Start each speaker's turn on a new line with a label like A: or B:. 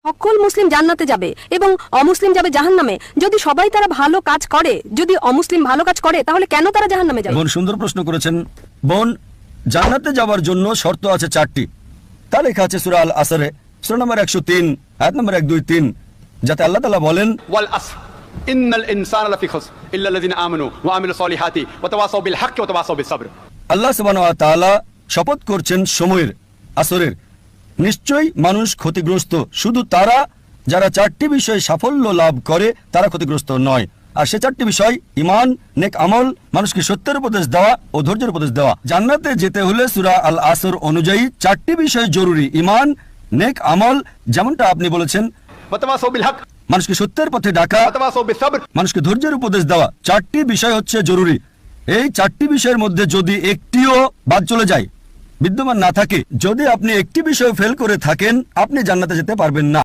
A: সকল মুসলিম জান্নাতে যাবে এবং অমুসলিম যাবে জাহান্নামে। যদি সবাই তারা ভালো কাজ করে, যদি অমুসলিম ভালো কাজ করে, তাহলে কেন তারা জাহান্নামে যাবে?
B: বোন সুন্দর প্রশ্ন করেছেন। বোন, জান্নাতে যাওয়ার জন্য শর্ত আছে 4টি। তা লেখা আছে সূরা আল আসরে, সূরা নম্বর 103, আয়াত নম্বর 1, 2, 3, যাতে আল্লাহ তাআলা বলেন,
C: ওয়াল আসর ইন্নাল ইনসানা লাফি খুসর ইল্লা আল্লাযিনা আমানু ওয়া আমিলুস সলিহাতি ওয়া তাওয়াসাউ বিল হাক্কি ওয়া তাওয়াসাউ বিস সাবর।
B: আল্লাহ সুবহানাহু ওয়া তাআলা শপথ করছেন সময়ের, আসরের। নিশ্চয়ই মানুষ ক্ষতিগ্রস্ত, শুধু তারা যারা 4টি বিষয়ে সাফল্য লাভ করে তারা ক্ষতিগ্রস্ত নয়। আর সে 4টি বিষয় ঈমান, নেক আমল, মানুষকে সত্যের উপদেশ দেওয়া ও ধৈর্যের উপদেশ দেওয়া। জান্নাতে যেতে হলে সূরা আল আসর অনুযায়ী 4টি বিষয় জরুরি: ঈমান, নেক আমল, যেমনটা আপনি বলেছেন,
C: ওয়া তাওয়াসাউ বিল হক,
B: মানুষকে সত্যের পথে ডাকা,
C: ওয়া তাওয়াসাউ বিস সাবর,
B: মানুষকে ধৈর্যের উপদেশ দেওয়া। 4টি বিষয় হচ্ছে জরুরি। এই 4টি বিষয়ের মধ্যে যদি একটিও বাদ চলে যায়, বিদ্যমান না থাকে, যদি আপনি একটি বিষয় ফেল করে থাকেন, আপনি জান্নাতে যেতে পারবেন না।